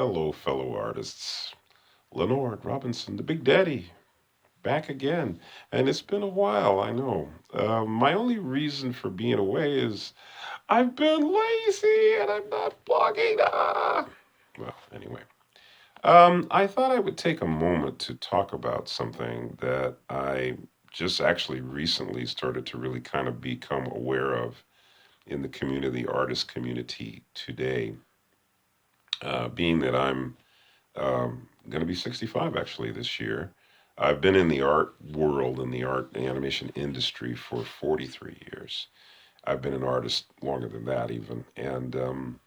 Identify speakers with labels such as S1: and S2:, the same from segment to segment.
S1: Hello, fellow artists. Leonard Robinson, the Big Daddy, back again. And it's been a while, I know. My only reason for being away is I've been lazy and I'm not blogging. Well, anyway. I thought I would take a moment to talk about something that I just actually recently started to really kind of become aware of in the community, artist community today. Being that I'm going to be 65 actually this year. I've been in the art world and the art and animation industry for 43 years. I've been an artist longer than that, even. And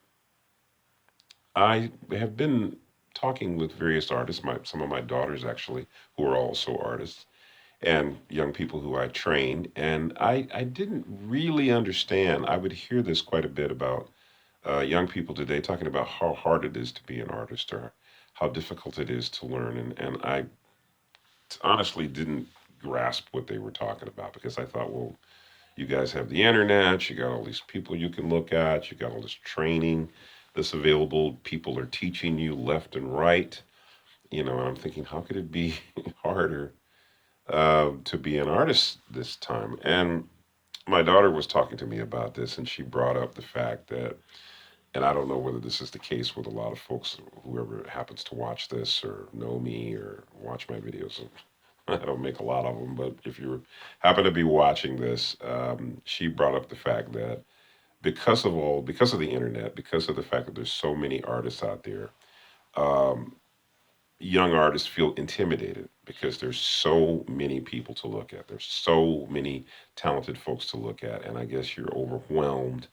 S1: I have been talking with various artists, some of my daughters actually, who are also artists, and young people who I train. And I didn't really understand. I would hear this quite a bit about young people today talking about how hard it is to be an artist or how difficult it is to learn. And I honestly didn't grasp what they were talking about because I thought, well, you guys have the internet, you got all these people you can look at, you got all this training that's available. People are teaching you left and right. And I'm thinking, how could it be harder to be an artist this time? And my daughter was talking to me about this, and she brought up the fact that, and I don't know whether this is the case with a lot of folks, whoever happens to watch this or know me or watch my videos. I don't make a lot of them, but if you happen to be watching this, she brought up the fact that because of the internet, because of the fact that there's so many artists out there, um, young artists feel intimidated because there's so many people to look at. There's so many talented folks to look at, and I guess you're overwhelmed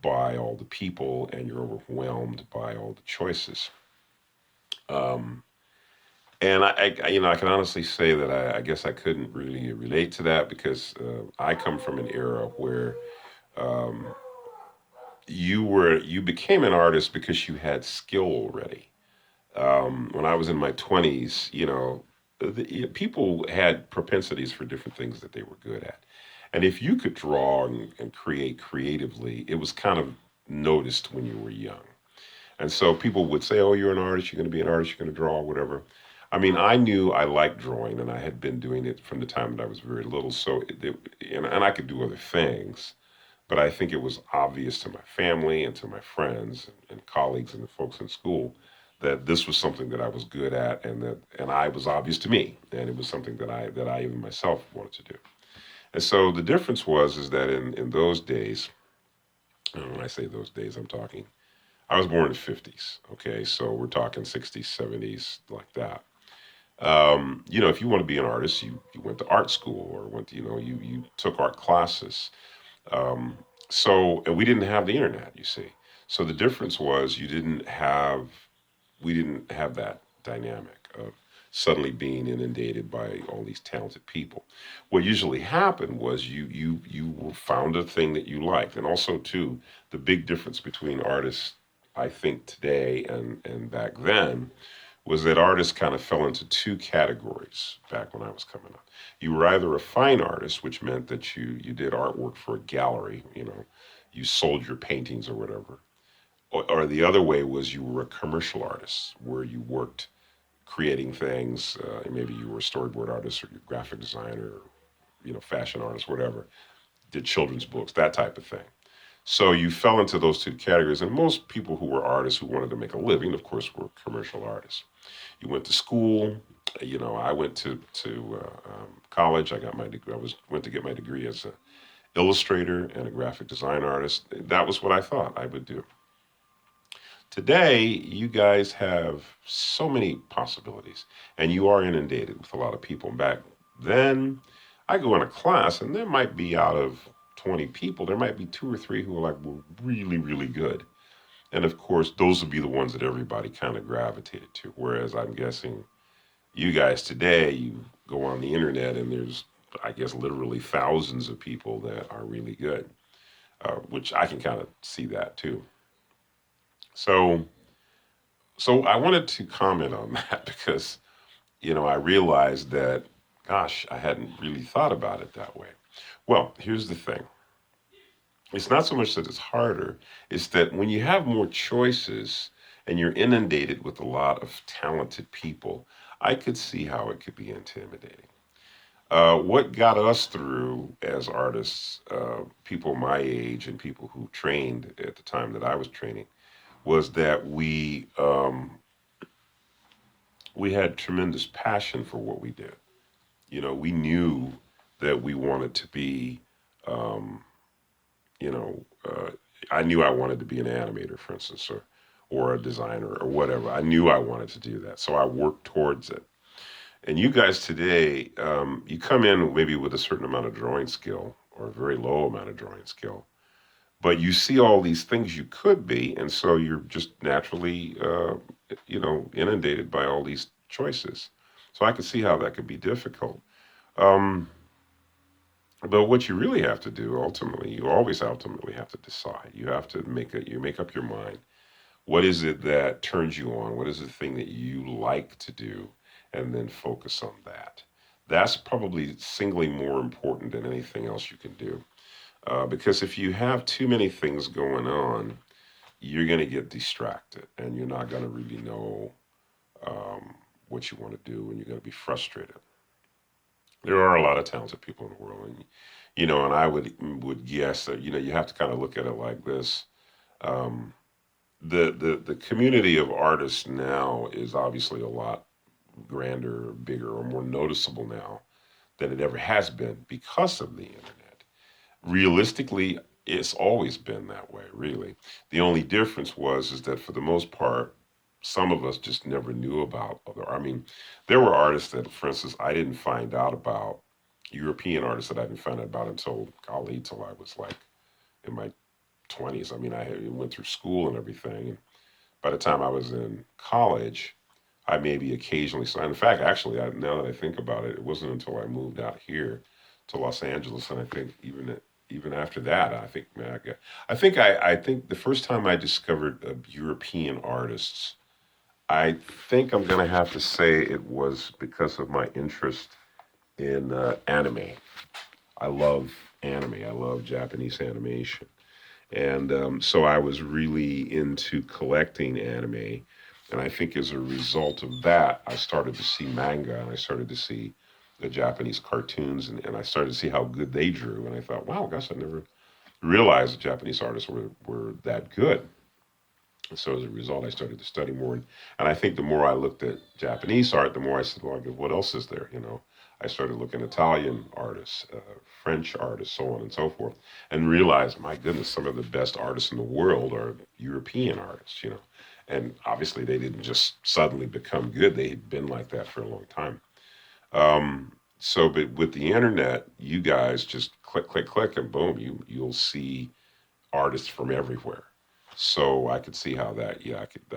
S1: by all the people and you're overwhelmed by all the choices. Um, And I can honestly say that I guess I couldn't really relate to that because I come from an era where um, you became an artist because you had skill already. When I was in my 20s, people had propensities for different things that they were good at, and if you could draw and create creatively, it was kind of noticed when you were young. And so people would say, "Oh, you're an artist. You're going to be an artist. You're going to draw, whatever." I mean, I knew I liked drawing, and I had been doing it from the time that I was very little. And I could do other things, but I think it was obvious to my family and to my friends and colleagues and the folks in school that this was something that I was good at, and I was obvious to me, and it was something that I even myself wanted to do. And so the difference was is that in those days, and when I say those days, I'm talking I was born in the 50s. Okay, so we're talking 60s, 70s, like that. If you want to be an artist, you went to art school or went to, you took art classes. Um, and we didn't have the internet, you see. So the difference was we didn't have that dynamic of suddenly being inundated by all these talented people. What usually happened was you found a thing that you liked, and also too the big difference between artists, I think today and back then, was that artists kind of fell into two categories back when I was coming up. You were either a fine artist, which meant that you did artwork for a gallery, you sold your paintings or whatever, or the other way was you were a commercial artist where you worked creating things. Maybe you were a storyboard artist or a graphic designer, or, fashion artist, whatever. Did children's books, that type of thing. So you fell into those two categories, and most people who were artists who wanted to make a living, of course, were commercial artists. You went to school. I went to college. I got my degree. Went to get my degree as an illustrator and a graphic design artist. That was what I thought I would do. Today, you guys have so many possibilities, and you are inundated with a lot of people. Back then, I go in a class, and there might be out of 20 people, there might be two or three who are like were really, really good. And of course, those would be the ones that everybody kind of gravitated to. Whereas I'm guessing you guys today, you go on the internet, and there's, I guess, literally thousands of people that are really good, which I can kind of see that too. So So I wanted to comment on that because, I realized that, gosh, I hadn't really thought about it that way. Well, here's the thing. It's not so much that it's harder, it's that when you have more choices and you're inundated with a lot of talented people, I could see how it could be intimidating. What got us through as artists, people my age and people who trained at the time that I was training, was that we had tremendous passion for what we did. We knew that we wanted to be, um, you know, I knew I wanted to be an animator, for instance, or a designer or whatever. I knew I wanted to do that, so I worked towards it. And you guys today, you come in maybe with a certain amount of drawing skill or a very low amount of drawing skill, but you see all these things you could be, and so you're just naturally, inundated by all these choices. So I could see how that could be difficult. Um, but what you really have to do ultimately, you always ultimately have to decide. You have to you make up your mind. What is it that turns you on? What is the thing that you like to do? And then focus on that. That's probably singly more important than anything else you can do. Because if you have too many things going on, you're going to get distracted and you're not going to really know um, what you want to do, and you're going to be frustrated. There are a lot of talented people in the world, and I would guess that you have to kind of look at it like this. Um, the community of artists now is obviously a lot grander, bigger, or more noticeable now than it ever has been because of the internet. Realistically, it's always been that way, really. The only difference was is that for the most part, some of us just never knew about other. I mean, there were artists that, for instance, I didn't find out about. European artists that I didn't find out about until golly, till I was like in my 20s. I mean, I went through school and everything, and by the time I was in college, I maybe occasionally saw. In fact, actually, now that I think about it, it wasn't until I moved out here to Los Angeles, and I think even after that, I think man, I think the first time I discovered European artists, I think I'm gonna have to say it was because of my interest in anime. I love anime. I love Japanese animation. And so I was really into collecting anime. And I think as a result of that, I started to see manga and I started to see the Japanese cartoons, and I started to see how good they drew. And I thought, wow, gosh, I never realized the Japanese artists were that good. And so as a result, I started to study more. And I think the more I looked at Japanese art, the more I said, well, what else is there? I started looking at Italian artists, French artists, so on and so forth, and realized, my goodness, some of the best artists in the world are European artists. And obviously, they didn't just suddenly become good; they had been like that for a long time. But with the internet, you guys just click, click, click, and boom, you'll see artists from everywhere. So I could see how that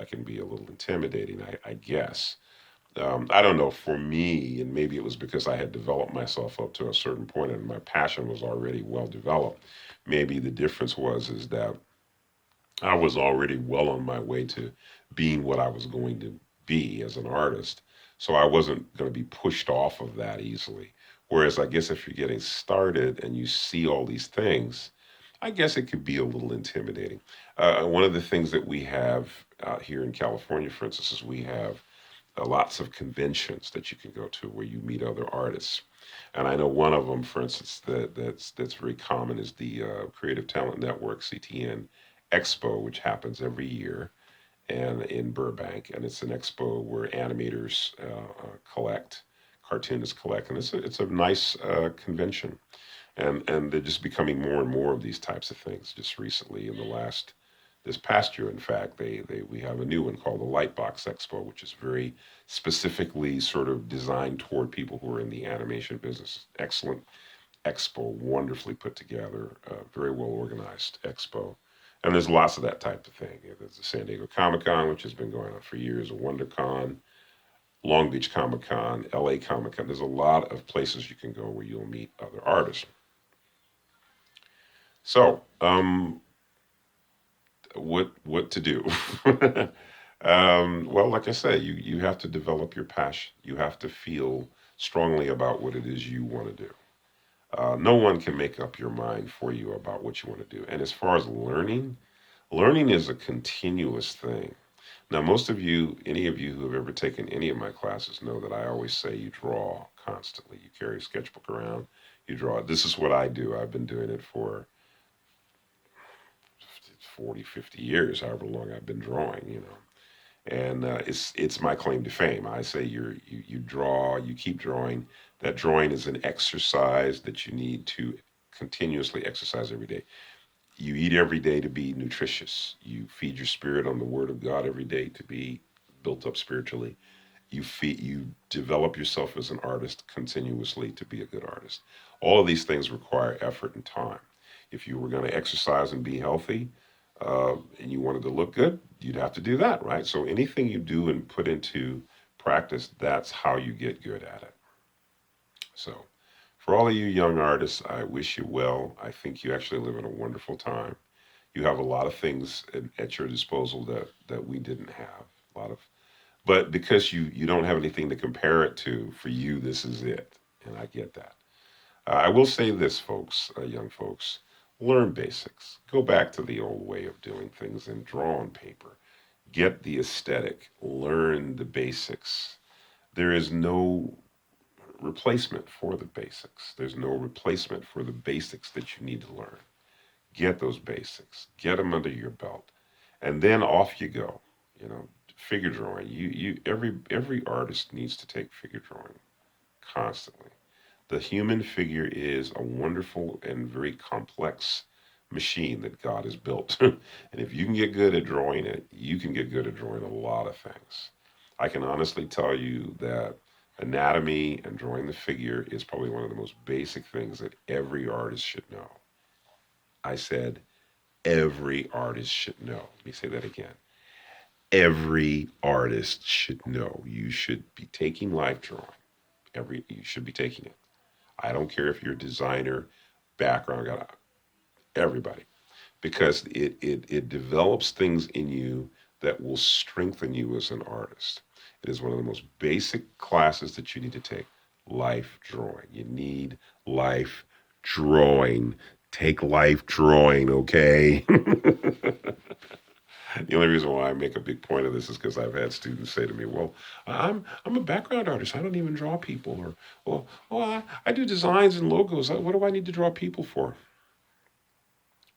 S1: can be a little intimidating, I guess. I don't know, for me, and maybe it was because I had developed myself up to a certain point and my passion was already well developed. Maybe the difference was is that I was already well on my way to being what I was going to be as an artist. So I wasn't going to be pushed off of that easily. Whereas I guess if you're getting started and you see all these things, I guess it could be a little intimidating. One of the things that we have out here in California, for instance, is we have lots of conventions that you can go to where you meet other artists. And I know one of them, for instance, that's very common is the Creative Talent Network (CTN) Expo, which happens every year and in Burbank, and it's an expo where animators collect, cartoonists collect, and it's a nice convention, and they're just becoming more and more of these types of things. Just recently, in the last this past year, in fact, they we have a new one called the Lightbox Expo, which is very specifically sort of designed toward people who are in the animation business. Excellent expo, wonderfully put together, very well organized expo. And there's lots of that type of thing. There's the San Diego Comic Con, which has been going on for years, a WonderCon, Long Beach Comic Con, LA Comic Con. There's a lot of places you can go where you'll meet other artists. So, what to do? Well, like I said, you have to develop your passion. You have to feel strongly about what it is you want to do. No one can make up your mind for you about what you want to do. And as far as learning is a continuous thing. Now, most of you, any of you who have ever taken any of my classes know that I always say you draw constantly. You carry a sketchbook around, you draw. This is what I do. I've been doing it for 40, 50 years, however long I've been drawing, And it's my claim to fame. I say you draw, you keep drawing. That drawing is an exercise that you need to continuously exercise every day. You eat every day to be nutritious. You feed your spirit on the Word of God every day to be built up spiritually. You develop yourself as an artist continuously to be a good artist. All of these things require effort and time. If you were going to exercise and be healthy, and you wanted to look good, you'd have to do that, right? So anything you do and put into practice, that's how you get good at it. So for all of you young artists, I wish you well. I think you actually live in a wonderful time. You have a lot of things at your disposal that we didn't have. A lot of, but because you don't have anything to compare it to, for you, this is it, and I get that. I will say this, folks, young folks, learn basics. Go back to the old way of doing things and draw on paper. Get the aesthetic. Learn the basics. There is no replacement for the basics. There's no replacement for the basics that you need to learn. Get those basics. Get them under your belt, and then off you go. You know, figure drawing. Every artist needs to take figure drawing constantly. The human figure is a wonderful and very complex machine that God has built. And if you can get good at drawing it, you can get good at drawing a lot of things. I can honestly tell you that anatomy and drawing the figure is probably one of the most basic things that every artist should know. I said every artist should know. Let me say that again. Every artist should know. You should be taking life drawing. You should be taking it. I don't care if you're a designer, background, got everybody, because it develops things in you that will strengthen you as an artist. It is one of the most basic classes that you need to take. Life drawing. You need life drawing. Take life drawing, okay? The only reason why I make a big point of this is because I've had students say to me, "Well, I'm a background artist. I don't even draw people." Or, "Well, I do designs and logos. What do I need to draw people for?"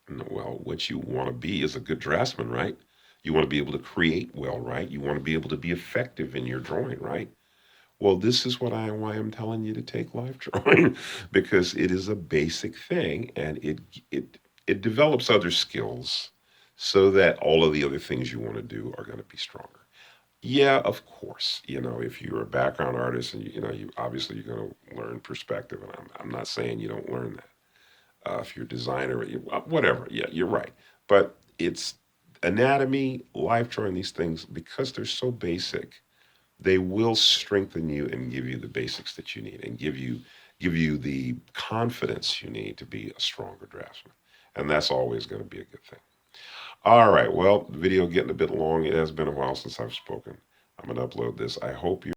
S1: Well, what you want to be is a good draftsman, right? You want to be able to create well, right? You want to be able to be effective in your drawing, right? Well, this is why I'm telling you to take life drawing, because it is a basic thing, and it develops other skills so that all of the other things you want to do are going to be stronger. Yeah, of course. If you're a background artist, and you obviously you're going to learn perspective, and I'm not saying you don't learn that. If you're a designer, whatever. Yeah, you're right. But it's anatomy, life drawing, these things, because they're so basic, they will strengthen you and give you the basics that you need, and give you the confidence you need to be a stronger draftsman. And that's always going to be a good thing. All right. Well, the video getting a bit long. It has been a while since I've spoken. I'm going to upload this. I hope you